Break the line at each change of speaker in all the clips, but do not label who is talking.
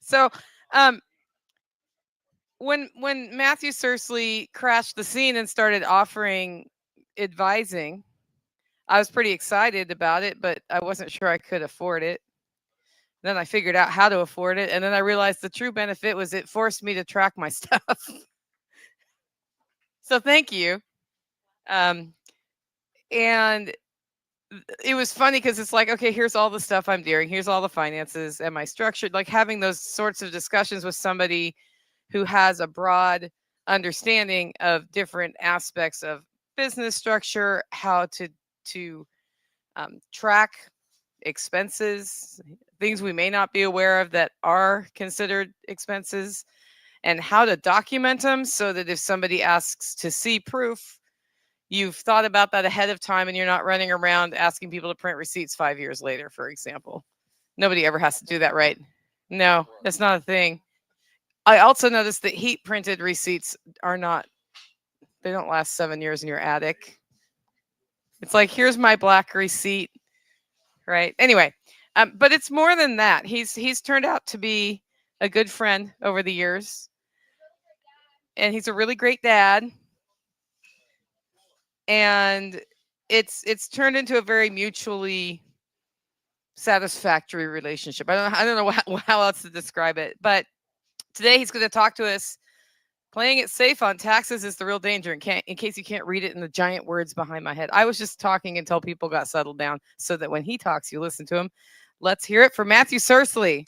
So, um, when Matthew Sercely crashed the scene and started offering advising, I was pretty excited about it, but I wasn't sure I could afford it. Then I figured out how to afford it, and then I realized the true benefit was it forced me to track my stuff. So thank you. Um, and it was funny because it's like, okay, here's all the stuff I'm doing. Here's all the finances. Am I structured? Like having those sorts of discussions with somebody who has a broad understanding of different aspects of business structure, how to track expenses, things we may not be aware of that are considered expenses, and how to document them so that if somebody asks to see proof, you've thought about that ahead of time and you're not running around asking people to print receipts 5 years later, for example. Nobody ever has to do that, right? No, that's not a thing. I also noticed that heat printed receipts are not, they don't last 7 years in your attic. It's like, here's my black receipt, right? Anyway, but it's more than that. He's turned out to be a good friend over the years, and he's a really great dad. And it's turned into a very mutually satisfactory relationship. I don't know how else to describe it, but today he's going to talk to us. Playing it safe on taxes is the real danger. In case you can't read it in the giant words behind my head, I was just talking until people got settled down, so that when he talks, you listen to him. Let's hear it from Matthew Sercely.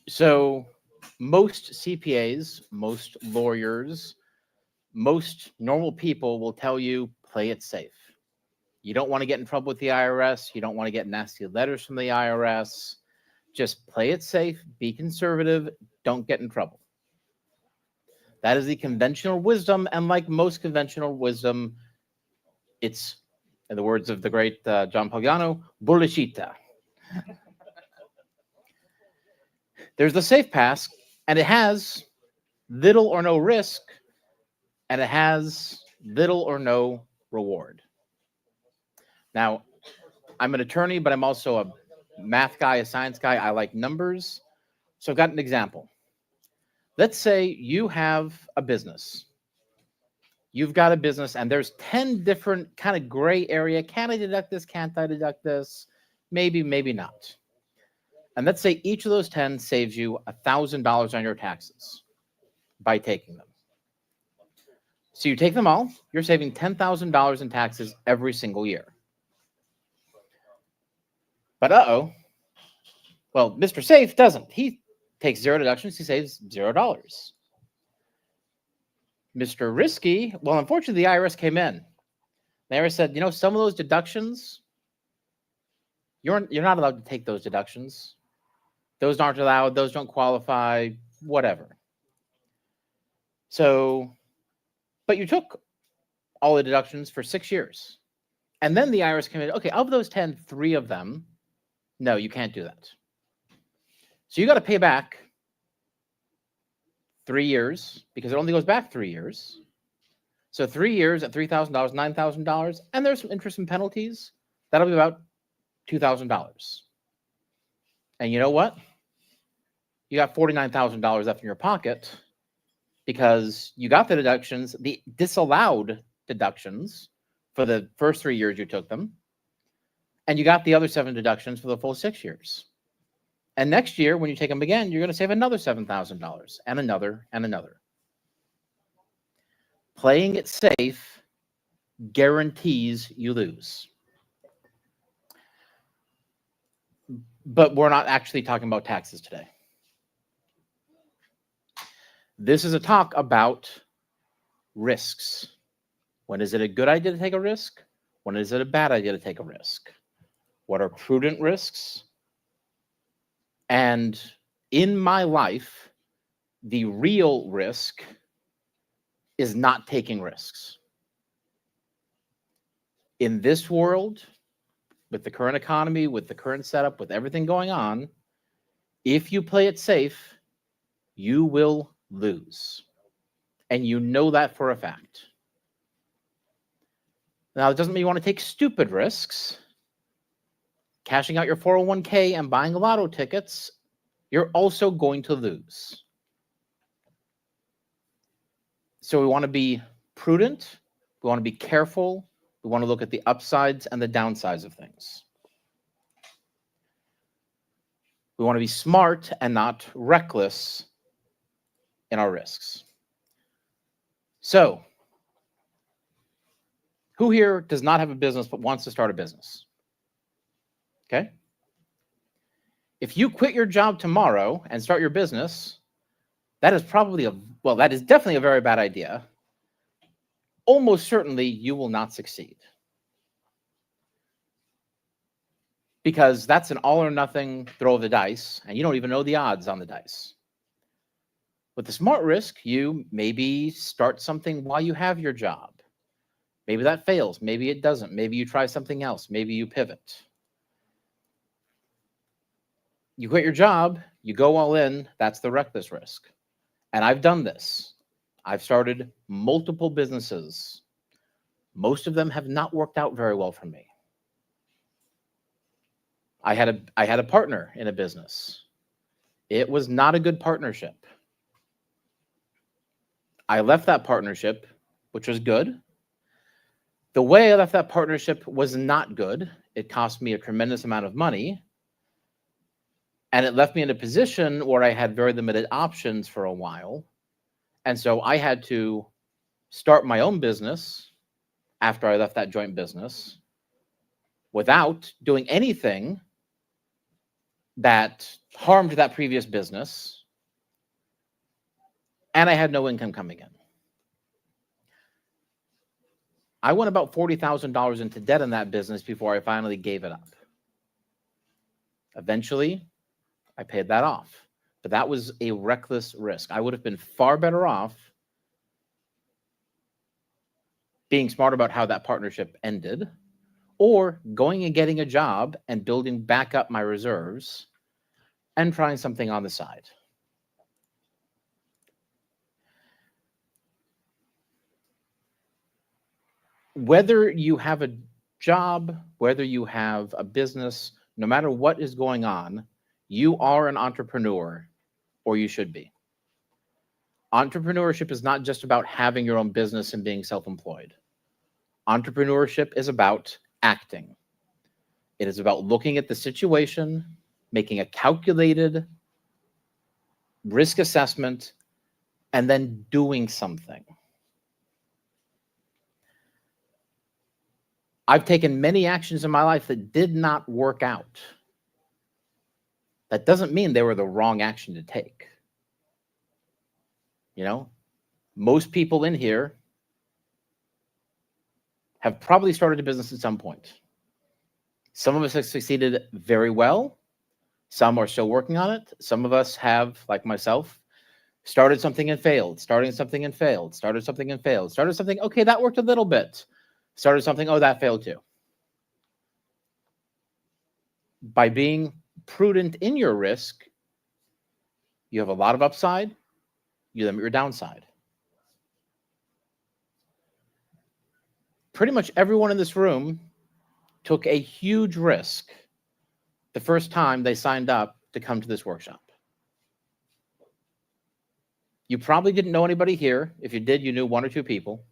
So most CPAs, most lawyers, most normal people will tell you play it safe. You don't want to get in trouble with the IRS. You don't want to get nasty letters from the IRS. Just play it safe, be conservative, don't get in trouble. That is the conventional wisdom. And like most conventional wisdom, it's, in the words of the great John Pagano, bullshita. There's the safe pass, and it has little or no risk, and it has little or no reward. Now, I'm an attorney, but I'm also a math guy, a science guy. I like numbers. So I've got an example. Let's say you have a business. You've got a business, and there's 10 different kind of gray area. Can I deduct this? Can't I deduct this? Maybe, maybe not. And let's say each of those 10 saves you $1,000 on your taxes by taking them. So you take them all, you're saving $10,000 in taxes every single year. But well, Mr. Safe doesn't. He takes zero deductions, he saves $0. Mr. Risky, well, unfortunately, the IRS came in. The IRS said, you know, some of those deductions, you're not allowed to take those deductions. Those aren't allowed, those don't qualify, whatever. So, but you took all the deductions for 6 years. And then the IRS came in, okay, of those 10, 3 of them, no, you can't do that. So you got to pay back 3 years, because it only goes back 3 years. So 3 years at $3,000, $9,000, and there's some interest and penalties. That'll be about $2,000. And you know what? You got $49,000 left in your pocket because you got the deductions, the disallowed deductions for the first 3 years you took them, and you got the other 7 deductions for the full 6 years. And next year, when you take them again, you're going to save another $7,000 and another and another. Playing it safe guarantees you lose. But we're not actually talking about taxes today. This is a talk about risks. When is it a good idea to take a risk? When is it a bad idea to take a risk? What are prudent risks? And in my life, the real risk is not taking risks. In this world, with the current economy, with the current setup, with everything going on, if you play it safe, you will lose. And you know that for a fact. Now, it doesn't mean you want to take stupid risks. Cashing out your 401k and buying lotto tickets, you're also going to lose. So we want to be prudent. We want to be careful. We want to look at the upsides and the downsides of things. We want to be smart and not reckless in our risks. So, who here does not have a business but wants to start a business? Okay. If you quit your job tomorrow and start your business, that is definitely a very bad idea. Almost certainly you will not succeed. Because that's an all or nothing throw of the dice, and you don't even know the odds on the dice. With the smart risk, you maybe start something while you have your job. Maybe that fails. Maybe it doesn't. Maybe you try something else. Maybe you pivot. You quit your job, you go all in. That's the reckless risk. And I've done this. I've started multiple businesses. Most of them have not worked out very well for me. I had a partner in a business. It was not a good partnership. I left that partnership, which was good. The way I left that partnership was not good. It cost me a tremendous amount of money. And it left me in a position where I had very limited options for a while. And so I had to start my own business after I left that joint business without doing anything that harmed that previous business. And I had no income coming in. I went about $40,000 into debt in that business before I finally gave it up. Eventually, I paid that off. But that was a reckless risk. I would have been far better off being smart about how that partnership ended, or going and getting a job and building back up my reserves and trying something on the side. Whether you have a job, whether you have a business, no matter what is going on, you are an entrepreneur, or you should be. Entrepreneurship is not just about having your own business and being self-employed. Entrepreneurship is about acting. It is about looking at the situation, making a calculated risk assessment, and then doing something. I've taken many actions in my life that did not work out. That doesn't mean they were the wrong action to take. You know, most people in here have probably started a business at some point. Some of us have succeeded very well. Some are still working on it. Some of us have, like myself, started something and failed, starting something and failed, started something and failed, started something, okay, that worked a little bit. Started something, oh, that failed too. By being prudent in your risk, you have a lot of upside, you limit your downside. Pretty much everyone in this room took a huge risk the first time they signed up to come to this workshop. You probably didn't know anybody here. If you did, you knew one or two people.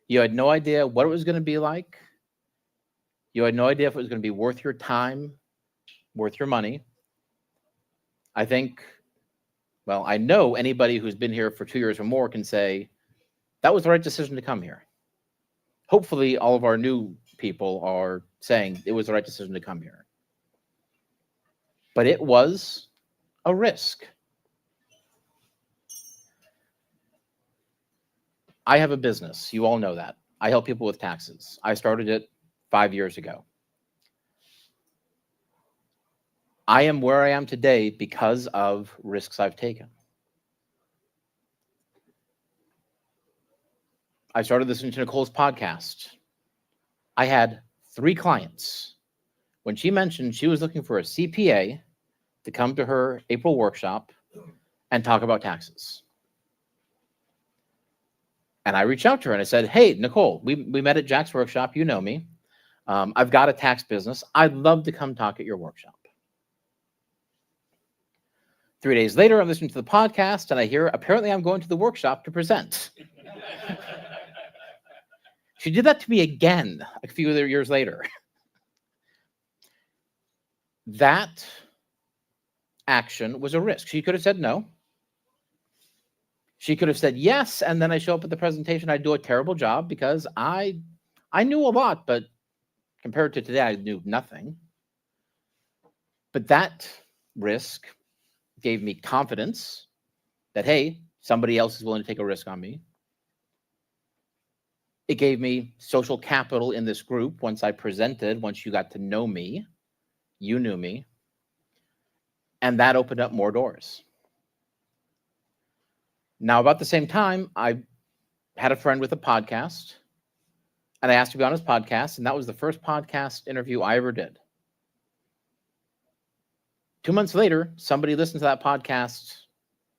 You had no idea what it was going to be like. You had no idea if it was going to be worth your time, worth your money. I know anybody who's been here for 2 years or more can say, that was the right decision to come here. Hopefully, all of our new people are saying it was the right decision to come here. But it was a risk. I have a business. You all know that. I help people with taxes. I started it 5 years ago. I am where I am today because of risks I've taken. I started listening to Nicole's podcast. I had 3 clients. When she mentioned she was looking for a CPA to come to her April workshop and talk about taxes. And I reached out to her and I said, hey, Nicole, we met at Jack's workshop. You know me. I've got a tax business. I'd love to come talk at your workshop. 3 days later, I'm listening to the podcast and I hear, apparently I'm going to the workshop to present. She did that to me again a few other years later. That action was a risk. She could have said no. She could have said yes, and then I show up at the presentation, I do a terrible job because I knew a lot, but compared to today, I knew nothing. But that risk gave me confidence that, hey, somebody else is willing to take a risk on me. It gave me social capital in this group once I presented, once you got to know me, you knew me, and that opened up more doors. Now, about the same time, I had a friend with a podcast, and I asked to be on his podcast, and that was the first podcast interview I ever did. 2 months later, somebody listened to that podcast,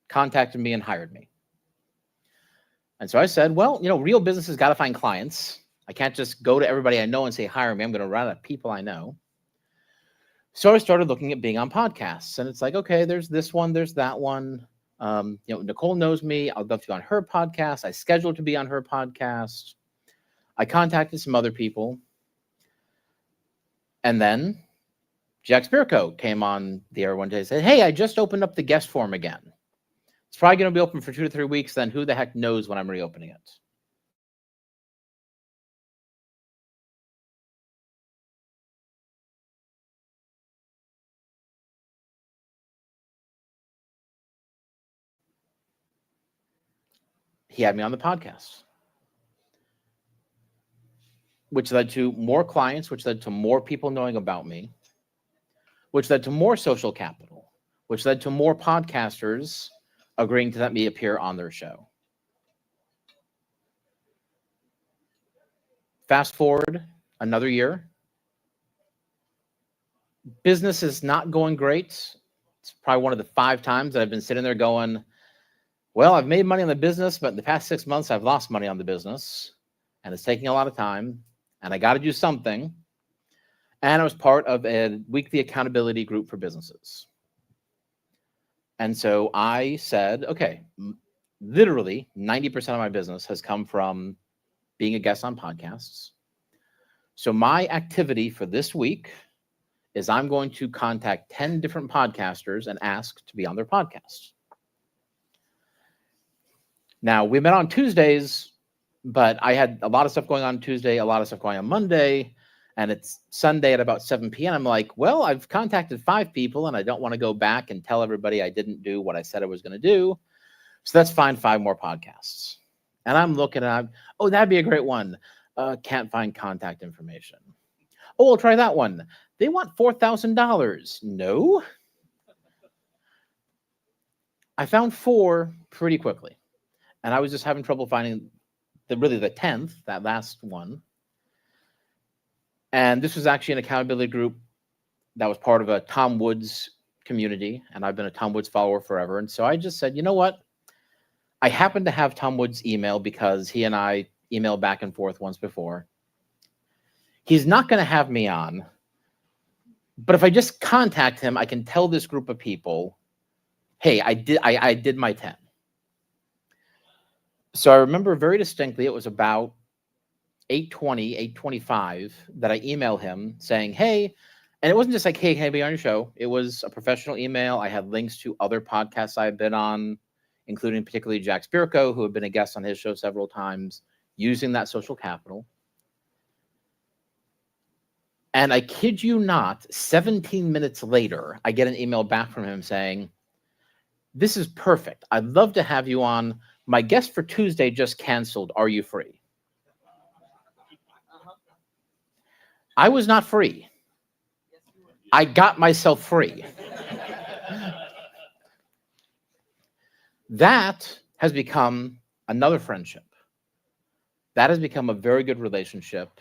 contacted me, and hired me. And so I said, well, real business has got to find clients. I can't just go to everybody I know and say, hire me. I'm going to run out of people I know. So I started looking at being on podcasts, and it's like, okay, there's this one, there's that one. Nicole knows me. I'd love to be on her podcast. I scheduled to be on her podcast. I contacted some other people. And then Jack Spirko came on the air one day and said, hey, I just opened up the guest form again. It's probably going to be open for 2 to 3 weeks. Then who the heck knows when I'm reopening it? He had me on the podcast, which led to more clients, which led to more people knowing about me, which led to more social capital, which led to more podcasters agreeing to let me appear on their show. Fast forward another year. Business is not going great. It's probably one of the 5 times that I've been sitting there going, well, I've made money on the business, but in the past 6 months, I've lost money on the business, and it's taking a lot of time, and I got to do something. And I was part of a weekly accountability group for businesses. And so I said, okay, literally 90% of my business has come from being a guest on podcasts. So my activity for this week is I'm going to contact 10 different podcasters and ask to be on their podcast. Now, we met on Tuesdays, but I had a lot of stuff going on Tuesday, a lot of stuff going on Monday, and it's Sunday at about 7 p.m. I'm like, well, I've contacted 5 people, and I don't want to go back and tell everybody I didn't do what I said I was going to do. So let's find 5 more podcasts. And I'm looking at, oh, that'd be a great one. Can't find contact information. Oh, we'll try that one. They want $4,000. No. I found 4 pretty quickly. And I was just having trouble finding the 10th, that last one. And this was actually an accountability group that was part of a Tom Woods community. And I've been a Tom Woods follower forever. And so I just said, you know what? I happen to have Tom Woods' email because he and I emailed back and forth once before. He's not going to have me on. But if I just contact him, I can tell this group of people, hey, I did my 10. So I remember very distinctly, it was about 8:20, 8:25 that I emailed him saying, hey, and it wasn't just like, hey, can I be on your show? It was a professional email. I had links to other podcasts I've been on, including particularly Jack Spirko, who had been a guest on his show several times, using that social capital. And I kid you not, 17 minutes later, I get an email back from him saying, this is perfect. I'd love to have you on. My guest for Tuesday just canceled. Are you free? I was not free. I got myself free. That has become another friendship. That has become a very good relationship.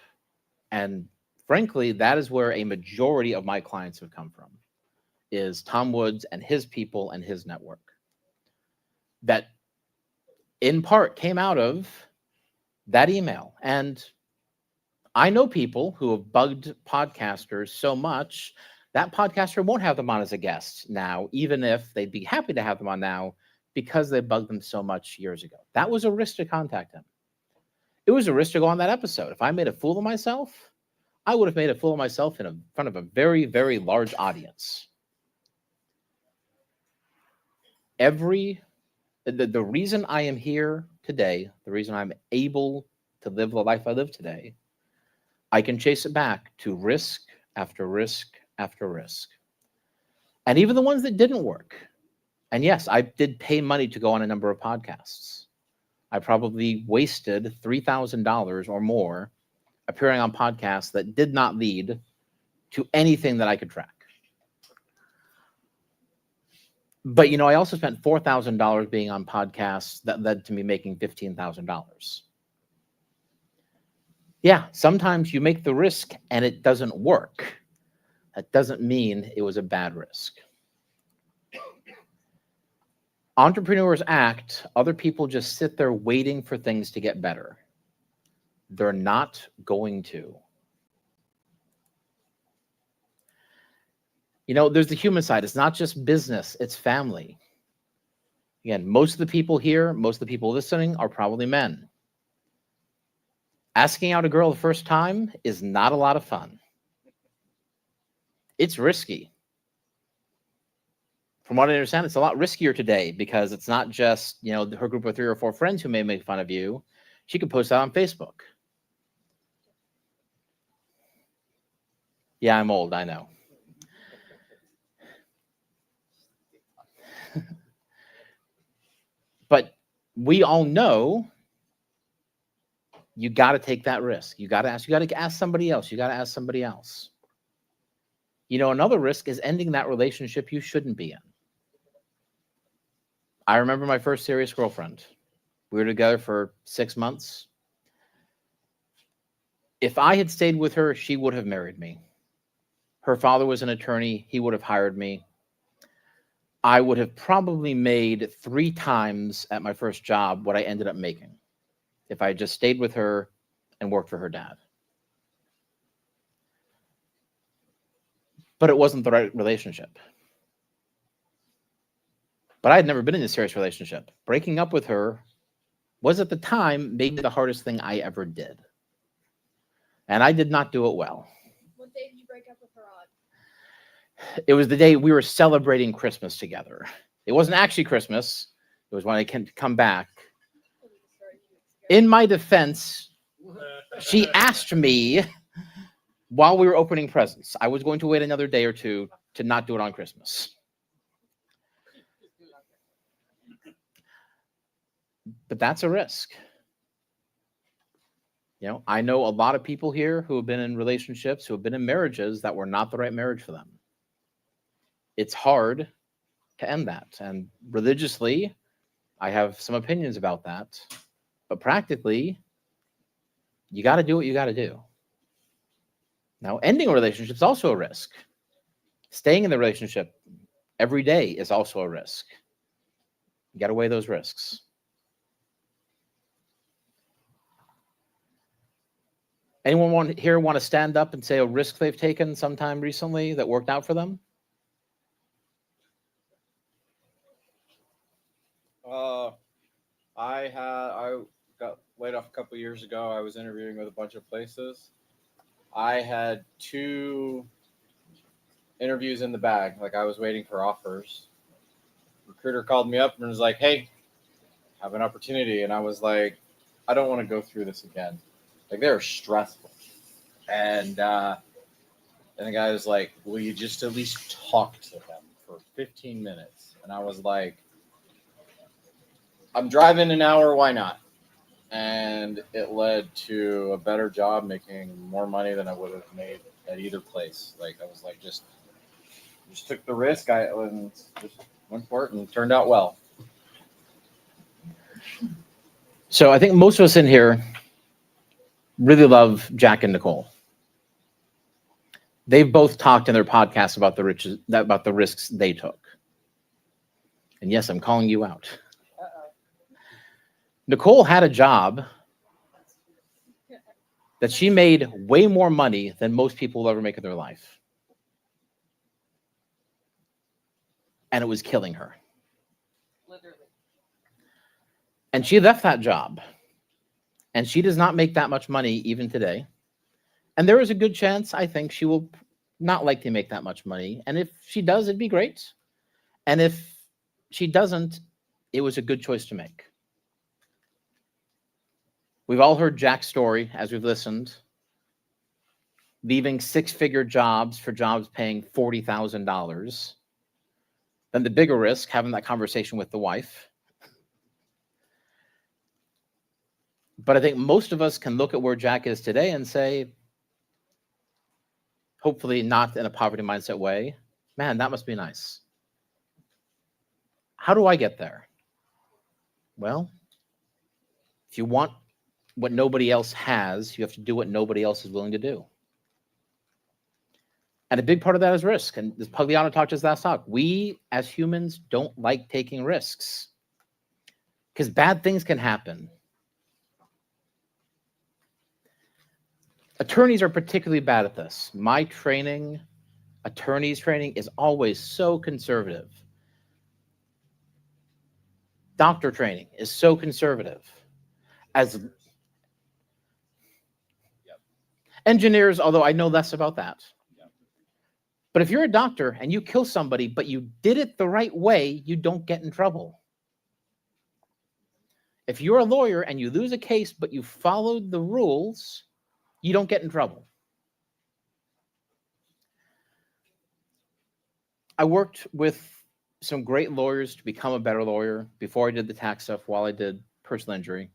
And frankly, that is where a majority of my clients have come from, is Tom Woods and his people and his network. That in part came out of that email. And I know people who have bugged podcasters so much that podcaster won't have them on as a guest now, even if they'd be happy to have them on now because they bugged them so much years ago. That was a risk to contact him. It was a risk to go on that episode. If I made a fool of myself, I would have made a fool of myself in front of a very, very large audience. The reason I am here today, the reason I'm able to live the life I live today, I can chase it back to risk after risk after risk. And even the ones that didn't work. And yes, I did pay money to go on a number of podcasts. I probably wasted $3,000 or more appearing on podcasts that did not lead to anything that I could track. But, I also spent $4,000 being on podcasts that led to me making $15,000. Yeah, sometimes you make the risk and it doesn't work. That doesn't mean it was a bad risk. Entrepreneurs act, other people just sit there waiting for things to get better. They're not going to. There's the human side. It's not just business, it's family. Again, most of the people here, most of the people listening are probably men. Asking out a girl the first time is not a lot of fun. It's risky. From what I understand, it's a lot riskier today because it's not just, her group of 3 or 4 friends who may make fun of you. She could post that on Facebook. Yeah, I'm old, I know. But we all know you got to take that risk. You got to ask somebody else. You got to ask somebody else. Another risk is ending that relationship you shouldn't be in. I remember my first serious girlfriend. We were together for 6 months. If I had stayed with her, she would have married me. Her father was an attorney. He would have hired me. I would have probably made 3 times at my first job what I ended up making if I had just stayed with her and worked for her dad. But it wasn't the right relationship. But I had never been in a serious relationship. Breaking up with her was at the time maybe the hardest thing I ever did. And I did not do it well.
What day did you break up with her on?
It was the day we were celebrating Christmas together. It wasn't actually Christmas. It was when I came to come back. In my defense, she asked me while we were opening presents. I was going to wait another day or two to not do it on Christmas. But that's a risk. I know a lot of people here who have been in relationships, who have been in marriages that were not the right marriage for them. It's hard to end that. And religiously, I have some opinions about that. But practically, you got to do what you got to do. Now, ending a relationship is also a risk. Staying in the relationship every day is also a risk. You got to weigh those risks. Anyone here want to stand up and say a risk they've taken sometime recently that worked out for them?
I got laid off a couple years ago. I was interviewing with a bunch of places. I had 2 interviews in the bag. Like, I was waiting for offers. Recruiter called me up and was like, "Hey, I have an opportunity." And I was like, "I don't want to go through this again." Like, they were stressful. And the guy was like, "Will you just at least talk to them for 15 minutes? And I was like, "I'm driving an hour, why not?" And it led to a better job, making more money than I would have made at either place. Like, I was like, just took the risk. I just went for it and it turned out well.
So I think most of us in here really love Jack and Nicole. They've both talked in their podcasts about the risks they took. And yes, I'm calling you out. Nicole had a job that she made way more money than most people will ever make in their life. And it was killing her.
Literally.
And she left that job. And she does not make that much money even today. And there is a good chance, I think, she will not like to make that much money. And if she does, it'd be great. And if she doesn't, it was a good choice to make. We've all heard Jack's story as we've listened. Leaving six-figure jobs for jobs paying $40,000. Then the bigger risk, having that conversation with the wife. But I think most of us can look at where Jack is today and say, hopefully not in a poverty mindset way, man, that must be nice. How do I get there? Well, if you want what nobody else has, you have to do what nobody else is willing to do. And a big part of that is risk. And as Pugliano talked to us last talk, we as humans don't like taking risks because bad things can happen. Attorneys are particularly bad at this. My training, attorneys training, is always so conservative. Doctor training is so conservative. As engineers, although I know less about that. But if you're a doctor and you kill somebody, but you did it the right way, you don't get in trouble. If you're a lawyer and you lose a case, but you followed the rules, you don't get in trouble. I worked with some great lawyers to become a better lawyer before I did the tax stuff, while I did personal injury.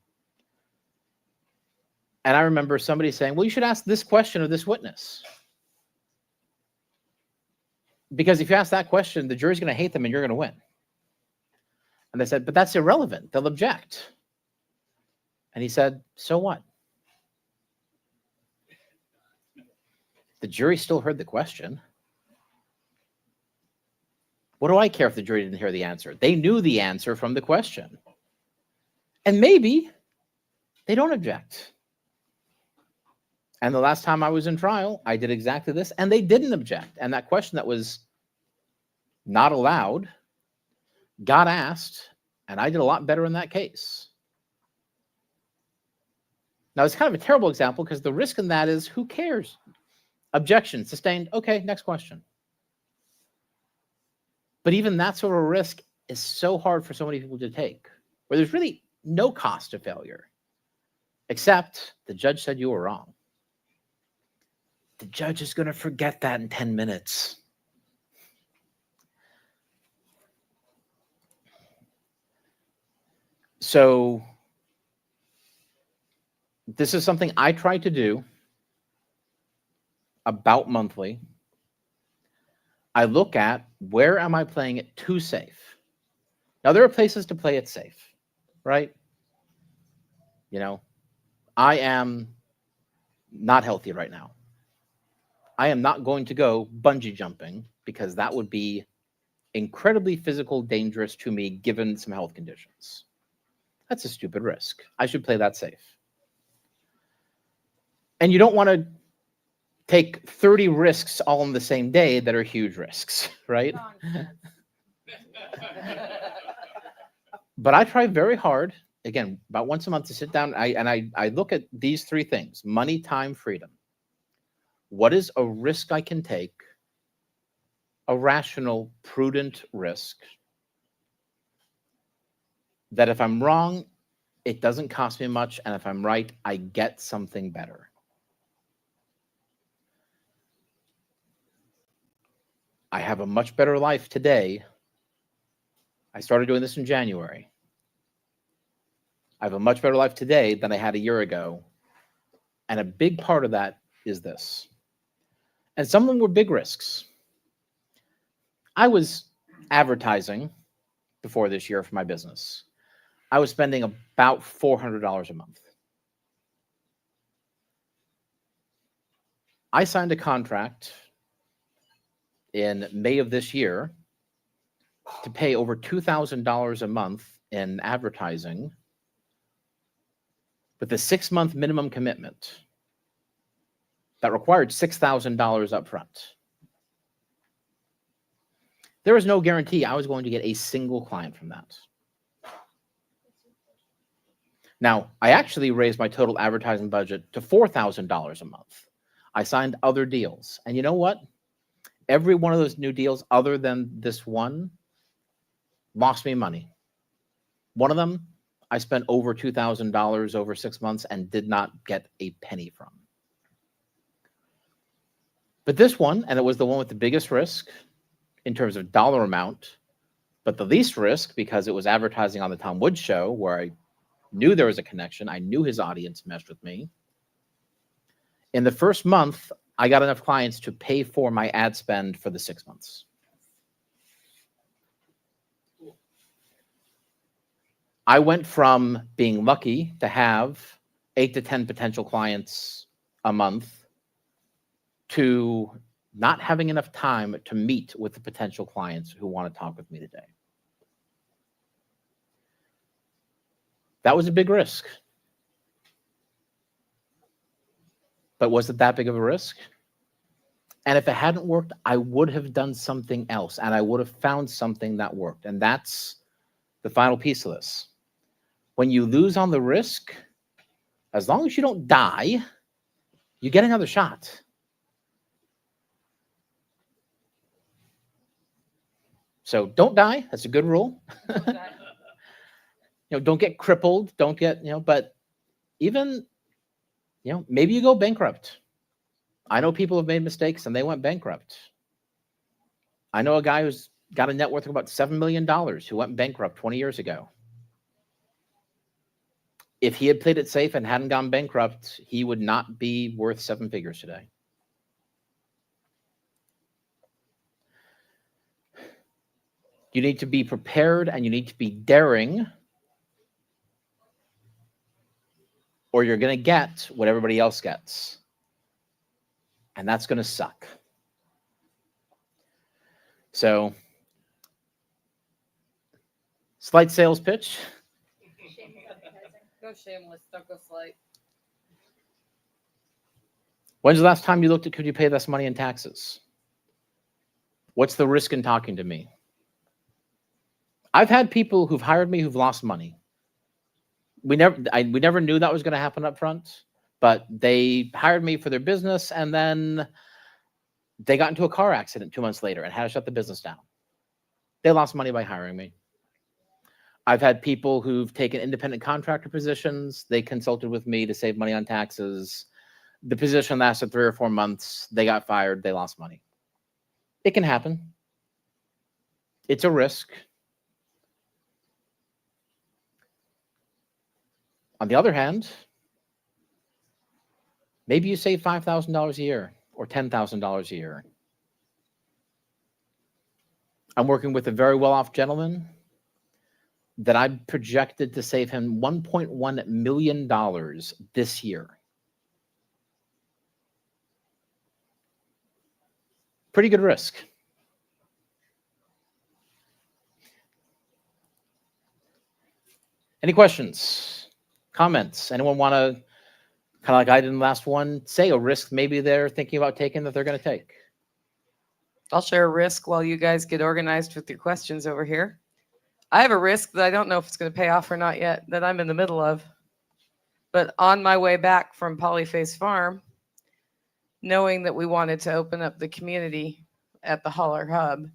And I remember somebody saying, well, you should ask this question of this witness. Because if you ask that question, the jury's going to hate them and you're going to win. And they said, but that's irrelevant. They'll object. And he said, so what? The jury still heard the question. What do I care if the jury didn't hear the answer? They knew the answer from the question. And maybe they don't object. And the last time I was in trial, I did exactly this, and they didn't object. And that question that was not allowed got asked, and I did a lot better in that case. Now, it's kind of a terrible example because the risk in that is, who cares? Objection, sustained, okay, next question. But even that sort of risk is so hard for so many people to take, where there's really no cost to failure, except the judge said you were wrong. The judge is going to forget that in 10 minutes. So this is something I try to do about monthly. I look at, where am I playing it too safe? Now, there are places to play it safe, right? You know, I am not healthy right now. I am not going to go bungee jumping because that would be incredibly physical, dangerous to me given some health conditions. That's a stupid risk. I should play that safe. And you don't want to take 30 risks all in the same day that are huge risks, right? But I try very hard, again, about once a month, to sit down and I look at these three things: money, time, freedom. What is a risk I can take? A rational, prudent risk that if I'm wrong, it doesn't cost me much, and if I'm right, I get something better. I have a much better life today. I started doing this in January. I have a much better life today than I had a year ago. And a big part of that is this. And some of them were big risks. I was advertising before this year for my business. I was spending about $400 a month. I signed a contract in May of this year to pay over $2,000 a month in advertising with a 6-month minimum commitment. that required $6,000 up front. There was no guarantee I was going to get a single client from that. Now, I actually raised my total advertising budget to $4,000 a month. I signed other deals. And you know what? Every one of those new deals, other than this one, lost me money. One of them, I spent over $2,000 over 6 months and did not get a penny from. But this one, and it was the one with the biggest risk in terms of dollar amount, but the least risk because it was advertising on the Tom Woods show where I knew there was a connection. I knew his audience meshed with me. In the first month, I got enough clients to pay for my ad spend for the 6 months. I went from being lucky to have 8 to 10 potential clients a month to not having enough time to meet with the potential clients who want to talk with me today. That was a big risk. But was it that big of a risk? And if it hadn't worked, I would have done something else and I would have found something that worked. And that's the final piece of this. When you lose on the risk, as long as you don't die, you get another shot. So don't die. That's a good rule. Don't get crippled. Don't get, but even, maybe you go bankrupt. I know people have made mistakes and they went bankrupt. I know a guy who's got a net worth of about $7 million who went bankrupt 20 years ago. If he had played it safe and hadn't gone bankrupt, he would not be worth 7 figures today. You need to be prepared and you need to be daring, or you're going to get what everybody else gets. And that's going to suck. So, slight sales pitch.
Go shameless, don't go slight.
When's the last time you looked at could you pay less money in taxes? What's the risk in talking to me? I've had people who've hired me who've lost money. We never knew that was going to happen up front, but they hired me for their business and then they got into a car accident 2 months later and had to shut the business down. They lost money by hiring me. I've had people who've taken independent contractor positions. They consulted with me to save money on taxes. The position lasted 3 or 4 months. They got fired. They lost money. It can happen. It's a risk. On the other hand, maybe you save $5,000 a year or $10,000 a year. I'm working with a very well-off gentleman that I projected to save him $1.1 million this year. Pretty good risk. Any questions, comments? Anyone want to, kind of like I did in the last one, say a risk maybe they're thinking about taking that they're going to take?
I'll share a risk while you guys get organized with your questions over here. I have a risk that I don't know if it's going to pay off or not yet, that I'm in the middle of. But on my way back from Polyface Farm, knowing that we wanted to open up the community at the Holler Hub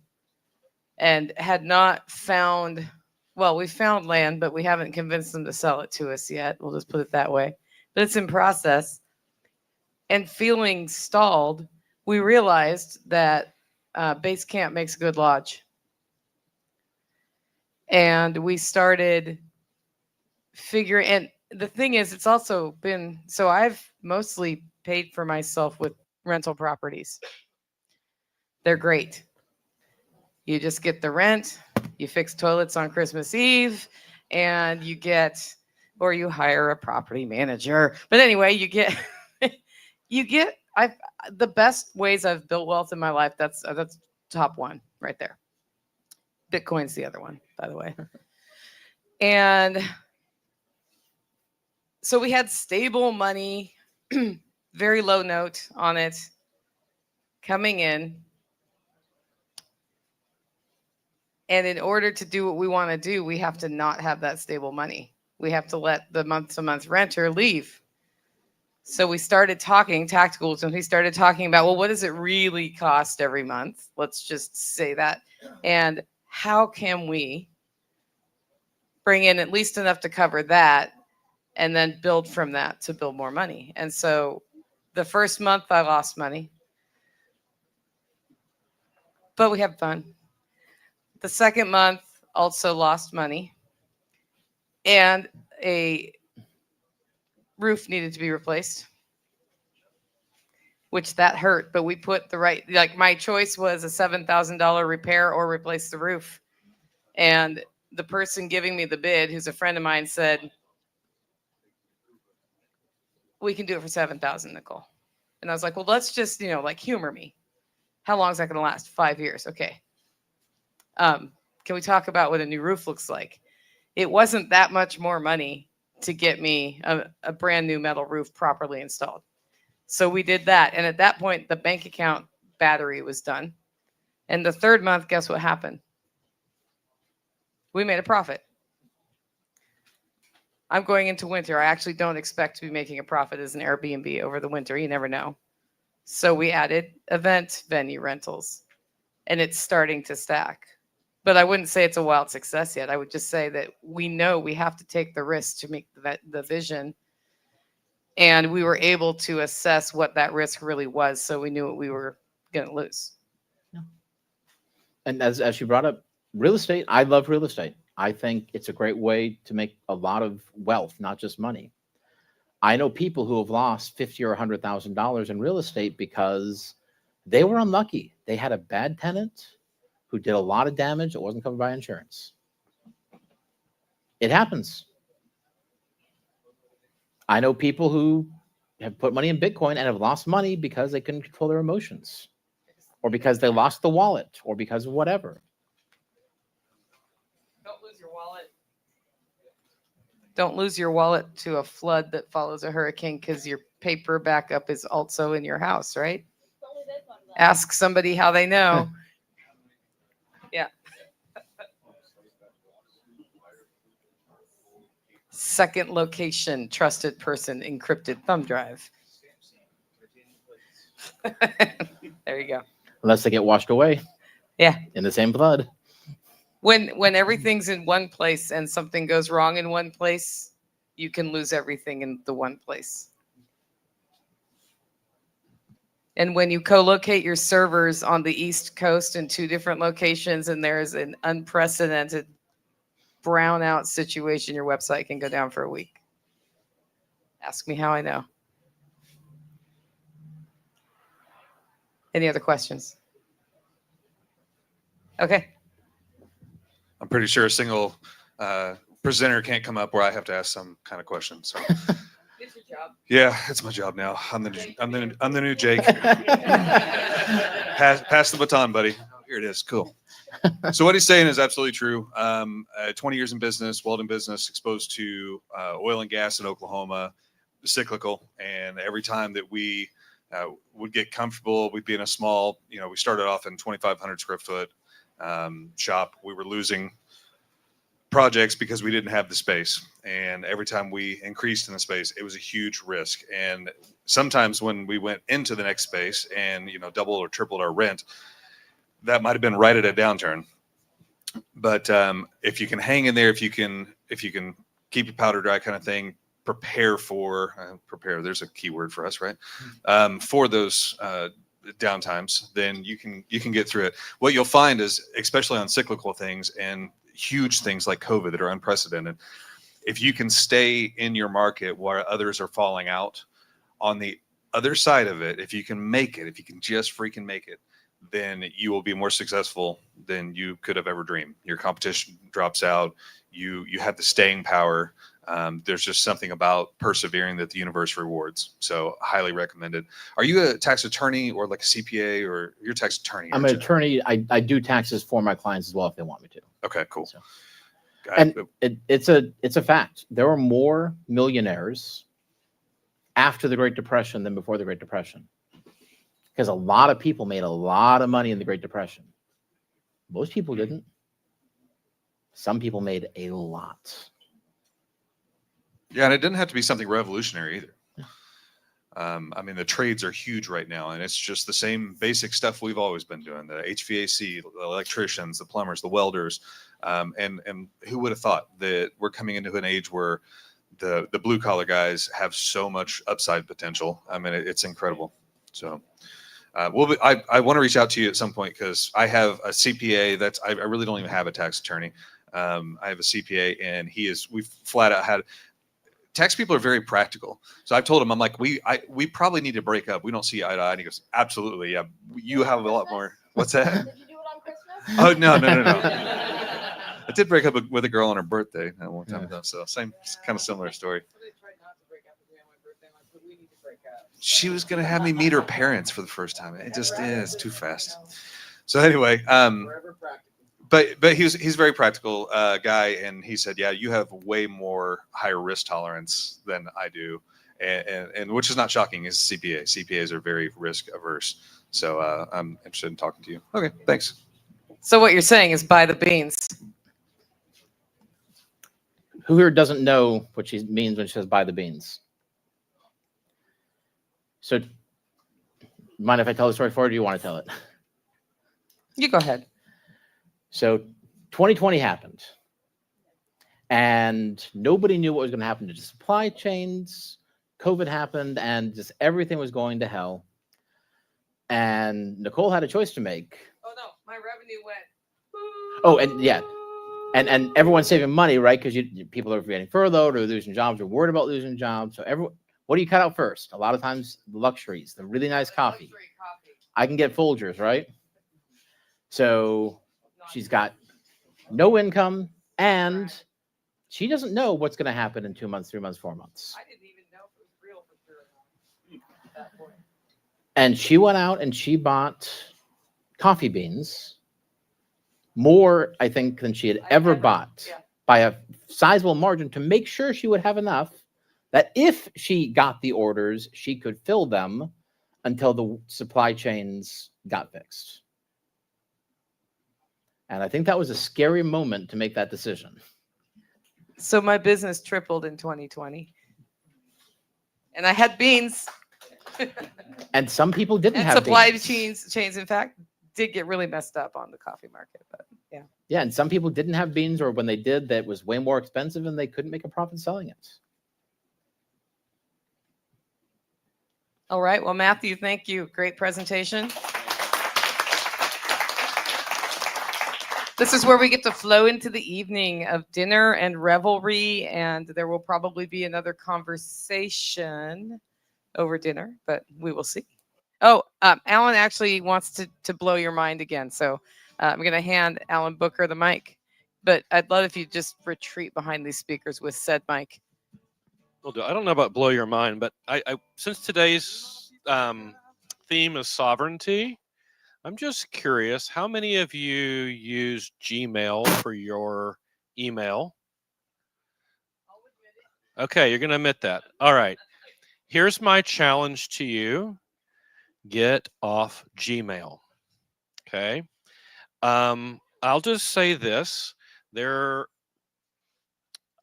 and had not found, well, we found land, but we haven't convinced them to sell it to us yet. We'll just put it that way. But it's in process. And feeling stalled, we realized that base camp makes a good lodge. And we started figuring, and the thing is, it's also been, so I've mostly paid for myself with rental properties. They're great. You just get the rent, you fix toilets on Christmas Eve, and you get, or you hire a property manager. But anyway, you get, the best ways I've built wealth in my life, that's top one right there. Bitcoin's the other one, by the way. And so we had stable money very low note on it coming in. And in order to do what we want to do, we have to not have that stable money. We have to let the month-to-month renter leave. So we started talking tactical, and we started talking about, well, what does it really cost every month? Let's just say that. And how can we bring in at least enough to cover that and then build from that to build more money? And so the first month I lost money, but we had fun. The second month also lost money, and a roof needed to be replaced, which that hurt, but we put the right, like my choice was a $7,000 repair or replace the roof. And the person giving me the bid, who's a friend of mine, said, we can do it for 7,000, Nicole. And I was like, well, let's just, like humor me. How long is that going to last? 5 years. Okay. Can we talk about what a new roof looks like? It wasn't that much more money to get me a brand new metal roof properly installed. So we did that. And at that point, the bank account battery was done. And the third month, guess what happened? We made a profit. I'm going into winter. I actually don't expect to be making a profit as an Airbnb over the winter. You never know. So we added event venue rentals, and it's starting to stack. But I wouldn't say it's a wild success yet. I would just say that we know we have to take the risk to make the vision. And we were able to assess what that risk really was, so we knew what we were going to lose.
Yeah. And as you brought up real estate, I love real estate. I think it's a great way to make a lot of wealth, not just money. I know people who have lost $50,000 or $100,000 in real estate because they were unlucky. They had a bad tenant who did a lot of damage that wasn't covered by insurance. It happens. I know people who have put money in Bitcoin and have lost money because they couldn't control their emotions, or because they lost the wallet, or because of whatever.
Don't lose your wallet. Don't lose your wallet to a flood that follows a hurricane, because your paper backup is also in your house, right? Ask somebody how they know. Yeah. Second location, trusted person, encrypted thumb drive. There you go.
Unless they get washed away.
Yeah.
In the same flood.
When everything's in one place and something goes wrong in one place, you can lose everything in the one place. And when you co-locate your servers on the East Coast in 2 different locations, and there's an unprecedented brownout situation, your website can go down for a week. Ask me how I know. Any other questions? Okay.
I'm pretty sure a single presenter can't come up where I have to ask some kind of question. So
It's your job.
yeah, it's my job now. I'm the new Jake. Pass the baton, buddy. Here it is. Cool. So what he's saying is absolutely true. 20 years in business, welding business, exposed to oil and gas in Oklahoma, cyclical. And every time that we would get comfortable, we'd be in a small, we started off in 2,500 square foot shop. We were losing projects because we didn't have the space. And every time we increased in the space, it was a huge risk. And sometimes when we went into the next space and, doubled or tripled our rent, that might have been right at a downturn. But if you can hang in there, if you can keep your powder dry kind of thing, prepare, there's a key word for us, right? For those downtimes, then you can get through it. What you'll find is, especially on cyclical things and huge things like COVID that are unprecedented, if you can stay in your market while others are falling out, on the other side of it, if you can make it, if you can just freaking make it, then you will be more successful than you could have ever dreamed. Your competition drops out. You have the staying power. There's just something about persevering that the universe rewards. So highly recommended. Are you a tax attorney or like a CPA, or you're a tax attorney?
I'm an attorney. I do taxes for my clients as well if they want me to.
Okay, cool.
So, and it's a fact. There are more millionaires after the Great Depression than before the Great Depression. Because a lot of people made a lot of money in the Great Depression. Most people didn't. Some people made a lot.
Yeah, and it didn't have to be something revolutionary either. I mean, the trades are huge right now, and it's just the same basic stuff we've always been doing: the HVAC, the electricians, the plumbers, the welders, and who would have thought that we're coming into an age where the blue collar guys have so much upside potential. I mean, it's incredible. So, I want to reach out to you at some point because I have a CPA. I really don't even have a tax attorney. I have a CPA, and we've flat out had. Tax people are very practical. So I've told him, I'm like, we probably need to break up. We don't see eye to eye. And he goes, absolutely. Yeah. You have a lot more. What's that?
Did you do it on Christmas?
Oh, no. I did break up with a girl on her birthday a long time ago. So same kind of similar story. She was going to have me meet her parents for the first time. It just is too fast. So anyway,
Forever practical.
but he's a very practical guy, and he said, yeah, you have way more higher risk tolerance than I do, and which is not shocking. Is CPA. CPAs are very risk averse. So I'm interested in talking to you. Okay, thanks.
So what you're saying is buy the beans.
Who here doesn't know what she means when she says buy the beans? So, mind if I tell the story for you, or do you want to tell it?
You go ahead.
So 2020 happened, and nobody knew what was going to happen to the supply chains. COVID happened, and just everything was going to hell. And Nicole had a choice to make.
Oh no, my revenue went.
Oh, and yeah, and everyone's saving money, right? Because people are getting furloughed or losing jobs or worried about losing jobs. So what do you cut out first? A lot of times, the luxuries, the really nice coffee. I can get Folgers, right? So she's got no income, and she doesn't know what's going to happen in 2 months, 3 months, 4 months.
I didn't even know if it was real for sure at that point.
And she went out and she bought coffee beans, more, I think, than she had ever bought, by a sizable margin, to make sure she would have enough that if she got the orders, she could fill them until the supply chains got fixed. And I think that was a scary moment to make that decision.
So my business tripled in 2020, and I had beans.
And some people didn't
And
have
supply
beans.
chains, in fact, did get really messed up on the coffee market. But yeah.
Yeah, and some people didn't have beans, or when they did, that was way more expensive, and they couldn't make a profit selling it.
All right. Well, Matthew, thank you. Great presentation. This is where we get to flow into the evening of dinner and revelry, and there will probably be another conversation over dinner, but we will see. Oh, Alan actually wants to blow your mind again, so I'm going to hand Alan Booker the mic, but I'd love if you just retreat behind these speakers with said mic.
Will do. I don't know about blow your mind, but I since today's theme is sovereignty, I'm just curious, how many of you use Gmail for your email? Okay, you're going to admit that. All right. Here's my challenge to you. Get off Gmail. Okay. I'll just say this.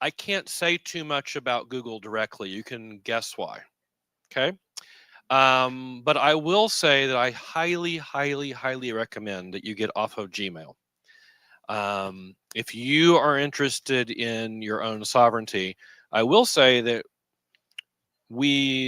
I can't say too much about Google directly. You can guess why. Okay. But I will say that I highly, highly, highly recommend that you get off of Gmail. If you are interested in your own sovereignty, I will say that we